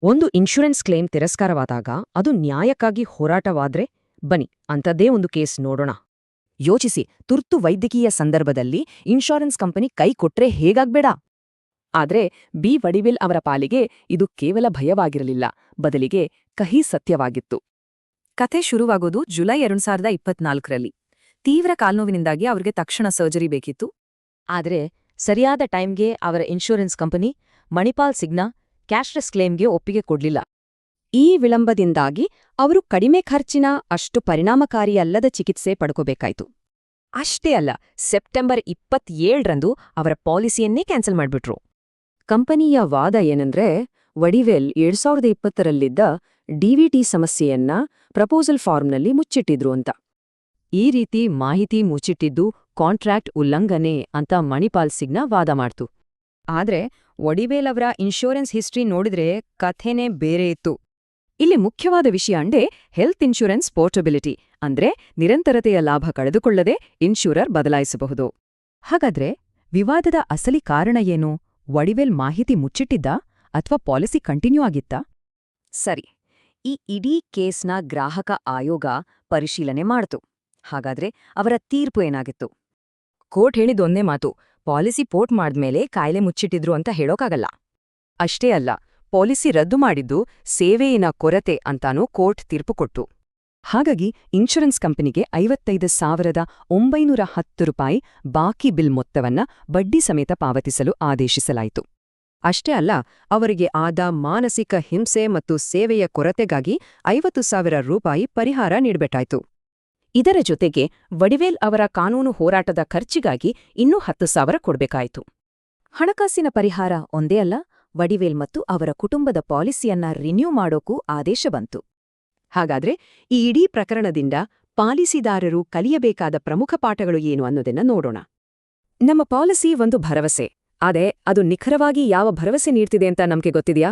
ಒಂದು insurance claim ತಿರಸ್ಕಾರವಾದಾಗ ಅದು ನ್ಯಾಯಕ್ಕಾಗಿ ಹೋರಾಟವಾದ್ರೆ ಬನ್ನಿ ಅಂಥದ್ದೇ ಒಂದು ಕೇಸ್ ನೋಡೋಣ. ಯೋಚಿಸಿ, ತುರ್ತು ವೈದ್ಯಕೀಯ ಸಂದರ್ಭದಲ್ಲಿ ಇನ್ಶೂರೆನ್ಸ್ ಕಂಪನಿ ಕೈ ಕೊಟ್ರೆ ಹೇಗಾಗ್ಬೇಡ. ಆದ್ರೆ ಬಿ ವಡಿವೇಲ್ ಅವರ ಪಾಲಿಗೆ ಇದು ಕೇವಲ ಭಯವಾಗಿರಲಿಲ್ಲ, ಬದಲಿಗೆ ಕಹಿ ಸತ್ಯವಾಗಿತ್ತು. ಕಥೆ ಶುರುವಾಗೋದು ಜುಲೈ 2024ರಲ್ಲಿ. ತೀವ್ರ ಕಾಲ್ನೋವಿನಿಂದಾಗಿ ಅವ್ರಿಗೆ ತಕ್ಷಣ ಸರ್ಜರಿ ಬೇಕಿತ್ತು. ಆದ್ರೆ ಸರಿಯಾದ ಟೈಮ್ಗೆ ಅವರ ಇನ್ಶೂರೆನ್ಸ್ ಕಂಪನಿ ಮಣಿಪಾಲ್ ಸಿಗ್ನಾ ಕ್ಯಾಶ್ಲೆಸ್ ಕ್ಲೇಮ್ಗೆ ಒಪ್ಪಿಗೆ ಕೊಡ್ಲಿಲ್ಲ. ಈ ವಿಳಂಬದಿಂದಾಗಿ ಅವರು ಕಡಿಮೆ ಖರ್ಚಿನ ಅಷ್ಟು ಪರಿಣಾಮಕಾರಿಯಲ್ಲದ ಚಿಕಿತ್ಸೆ ಪಡ್ಕೋಬೇಕಾಯ್ತು. ಅಷ್ಟೇ ಅಲ್ಲ, ಸೆಪ್ಟೆಂಬರ್ 27ರಂದು ಅವರ ಪಾಲಿಸಿಯನ್ನೇ ಕ್ಯಾನ್ಸಲ್ ಮಾಡ್ಬಿಟ್ರು. ಕಂಪನಿಯ ವಾದ ಏನಂದ್ರೆ, ವಡಿವೇಲ್ 2020ರಲ್ಲಿದ್ದ ಡಿವಿಟಿ ಸಮಸ್ಯೆಯನ್ನ ಪ್ರಪೋಸಲ್ ಫಾರ್ಮ್ನಲ್ಲಿ ಮುಚ್ಚಿಟ್ಟಿದ್ರು ಅಂತ. ಈ ರೀತಿ ಮಾಹಿತಿ ಮುಚ್ಚಿಟ್ಟಿದ್ದು ಕಾಂಟ್ರಾಕ್ಟ್ ಉಲ್ಲಂಘನೆ ಅಂತ ಮಣಿಪಾಲ್ ಸಿಗ್ನಾ ವಾದ ಮಾಡ್ತು. ಆದ್ರೆ ವಡಿವೇಲ್ ಅವರ ಇನ್ಶೂರೆನ್ಸ್ ಹಿಸ್ಟ್ರಿ ನೋಡಿದ್ರೆ ಕಥೆನೇ ಬೇರೆ ಇತ್ತು. ಇಲ್ಲಿ ಮುಖ್ಯವಾದ ವಿಷಯ ಅಂದ್ರೆ ಹೆಲ್ತ್ ಇನ್ಶೂರೆನ್ಸ್ ಪೋರ್ಟಬಿಲಿಟಿ, ಅಂದ್ರೆ ನಿರಂತರತೆಯ ಲಾಭ ಕಳೆದುಕೊಳ್ಳದೆ ಇನ್ಶೂರರ್ ಬದಲಾಯಿಸಬಹುದು. ಹಾಗಾದ್ರೆ ವಿವಾದದ ಅಸಲಿ ಕಾರಣ ಏನು? ವಡಿವೇಲ್ ಮಾಹಿತಿ ಮುಚ್ಚಿಟ್ಟಿದ್ದ ಅಥವಾ ಪಾಲಿಸಿ ಕಂಟಿನ್ಯೂ ಆಗಿತ್ತಾ? ಸರಿ, ಈ ಇಡೀ ಕೇಸ್ನ ಗ್ರಾಹಕ ಆಯೋಗ ಪರಿಶೀಲನೆ ಮಾಡ್ತು. ಹಾಗಾದ್ರೆ ಅವರ ತೀರ್ಪು ಏನಾಗಿತ್ತು? ಕೋರ್ಟ್ ಹೇಳಿದೊಂದೇ ಮಾತು, ಪಾಲಿಸಿ ಪೋರ್ಟ್ ಮಾಡ್ಮೇಲೆ ಕಾಯಿಲೆ ಮುಚ್ಚಿಟ್ಟಿದ್ರು ಅಂತ ಹೇಳೋಕಾಗಲ್ಲ. ಅಷ್ಟೇ ಅಲ್ಲ, ಪಾಲಿಸಿ ರದ್ದು ಮಾಡಿದ್ದು ಸೇವೆಯಿನ ಕೊರತೆ ಅಂತಾನೂ ಕೋರ್ಟ್ ತೀರ್ಪು ಕೊಟ್ಟು. ಹಾಗಾಗಿ ಇನ್ಶೂರೆನ್ಸ್ ಕಂಪನಿಗೆ 55,910 ರೂಪಾಯಿ ಬಾಕಿ ಬಿಲ್ ಮೊತ್ತವನ್ನ ಬಡ್ಡಿ ಸಮೇತ ಪಾವತಿಸಲು ಆದೇಶಿಸಲಾಯಿತು. ಅಷ್ಟೇ ಅಲ್ಲ, ಅವರಿಗೆ ಆದ ಮಾನಸಿಕ ಹಿಂಸೆ ಮತ್ತು ಸೇವೆಯ ಕೊರತೆಗಾಗಿ 50,000 ರೂಪಾಯಿ ಪರಿಹಾರ ನೀಡಬೇಕಾಯ್ತು. ಇದರ ಜೊತೆಗೆ ವಡಿವೇಲ್ ಅವರ ಕಾನೂನು ಹೋರಾಟದ ಖರ್ಚಿಗಾಗಿ ಇನ್ನೂ 10,000 ಕೊಡ್ಬೇಕಾಯಿತು. ಹಣಕಾಸಿನ ಪರಿಹಾರ ಒಂದೇ ಅಲ್ಲ, ವಡಿವೇಲ್ ಮತ್ತು ಅವರ ಕುಟುಂಬದ ಪಾಲಿಸಿಯನ್ನ ರಿನ್ಯೂ ಮಾಡೋಕೂ ಆದೇಶ ಬಂತು. ಹಾಗಾದ್ರೆ ಈ ಇಡೀ ಪ್ರಕರಣದಿಂದ ಪಾಲಿಸಿದಾರರು ಕಲಿಯಬೇಕಾದ ಪ್ರಮುಖ ಪಾಠಗಳು ಏನು ಅನ್ನೋದನ್ನ ನೋಡೋಣ. ನಮ್ಮ ಪಾಲಿಸಿ ಒಂದು ಭರವಸೆ, ಆದರೆ ಅದು ನಿಖರವಾಗಿ ಯಾವ ಭರವಸೆ ನೀಡ್ತಿದೆ ಅಂತ ನಮ್ಗೆ ಗೊತ್ತಿದೆಯಾ?